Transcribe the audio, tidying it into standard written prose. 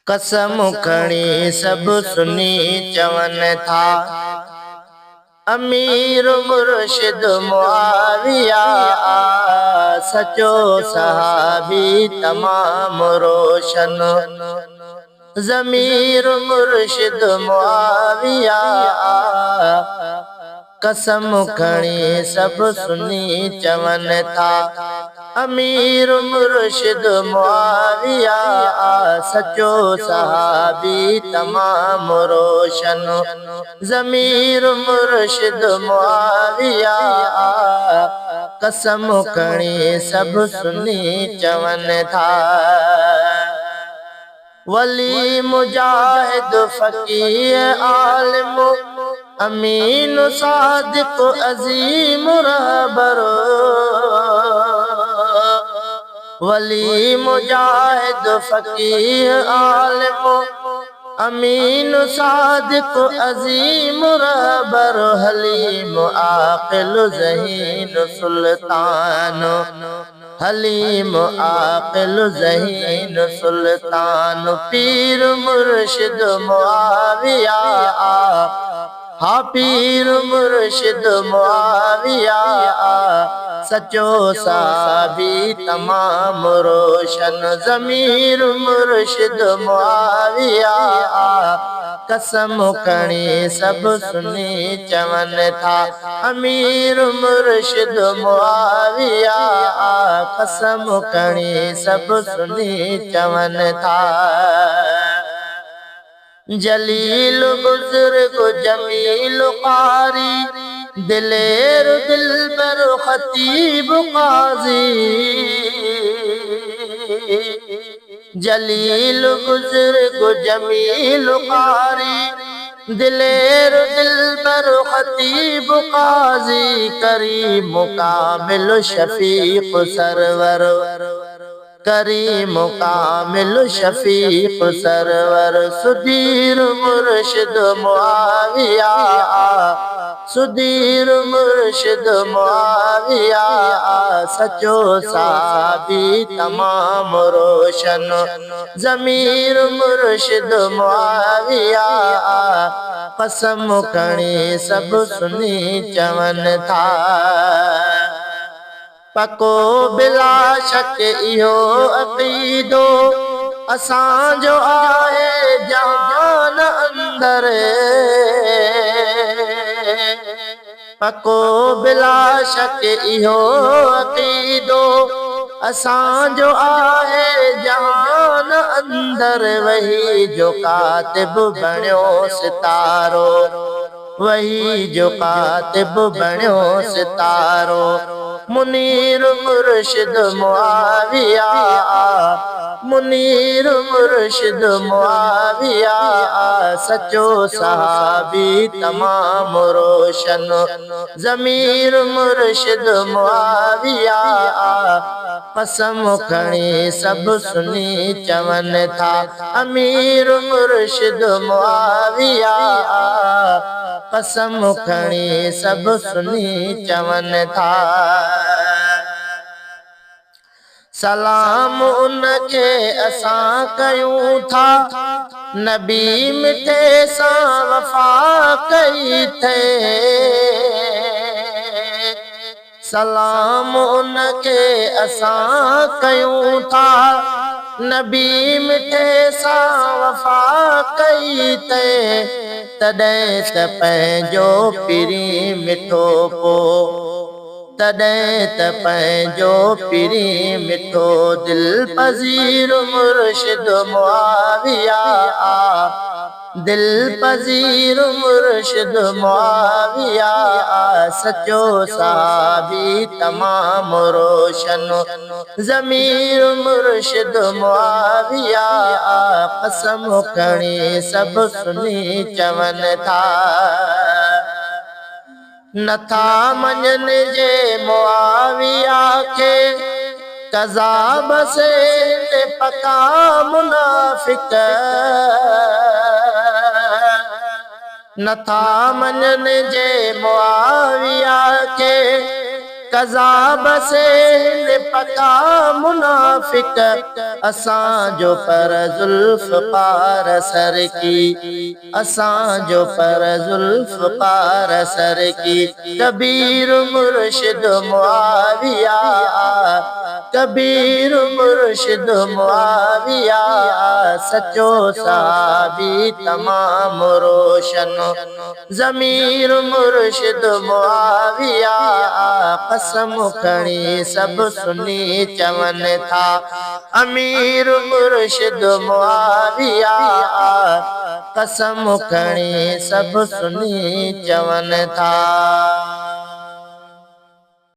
कसम खणी सब सुनी चवन था अमीर मुर्शिद मुआविया सचो सहाबी तमाम रोशन ज़मीर मुर्शिद मुआविया कसम खणी सब सुनी चवन था अमीर मुर्शिद मुआविया सचो सहाबी तमाम रोशन ज़मीर मुर्शिद मुआविया कसम खणी सब सुनी चवन था वली मुजाहिद फकीह आलिम अमीन सादिक अजीम रहबर वली मुजाहिद फकीह आलिम अमीन सादिक अजीम रहबर हलीम आकिल ज़हीन सुल्तान हलीम आकिल ज़हीन सुल्तान पीर मुर्शिद मुआविया हा पीर मुर्शिद मुआविया सचो साबी तमाम रोशन ज़मीर मुर्शिद मुआविया कसम खणी सब सुनी चवन था अमीर मुर्शिद मुआविया कसम खणी सब सुनी चवन था जलील बुजुर्ग जमील कारी दिलेर दिलबर खतीब काजी जलील बुजुर्ग जमील कारी दिलेर दिलबर खतीब काजी करीम कामिल शफीक सरवर करीम कामिल शफीक सरवर सुधीर मुर्शिद मुआविया सुधीर मुर्शिद मुआविया सचो साबी तमाम रोशन ज़मीर मुर्शिद मुआविया कसम खणी सब सुनी चवन था पको बिला शक इहो अक़ीदो असांजो आहे जान अंदर पको बिला शक इहो अक़ीदो असांजो आहे जान अंदर वही जो कातिब बणियो सितारो वही जो कातिब बणियो सितारो मुनीर मुर्शिद मुआविया मुनीर मुर्शिद मुआविया सचो सहाबी तमाम रोशन ज़मीर मुर्शिद मुआविया कसम खणी सब सुनी चवन था अमीर मुर्शिद मुआविया कसम खणी सब सुनी चवन था सलाम उनके असां कयूं था नबी मिठे सां वफ़ा कई थे सलाम उनके असां कयूं था नबी मिठे सां वफ़ा कई थे तॾहिं त पंहिंजो पिरी मिठो को तॾहिं त पंहिंजो पिरी मिठो दिल पज़ीर मुर्शिद मुआविया दिल पज़ीर मुर्शिद मुआविया सचो साबी तमाम रोशन ज़मीर मुर्शिद मुआविया कसम खणी सब सुनी चवन था नथा मञन जे मुआविया के कज़ाब से पका मुनाफिक नथा मञन जे मुआविया के कज़ाब से निपका मुनाफिक असां जो पर जुल्फ पार सर की असां जो पर जुल्फ पार सर की कबीर मुर्शिद मुआविया कबीर मुर्शिद मुआविया सचो साबी तमाम रोशन ज़मीर मुर्शिद मुआविया कसम खणी सब सुनी चवन था अमीर मुर्शिद मुआविया कसम खणी सब सुनी चवन था।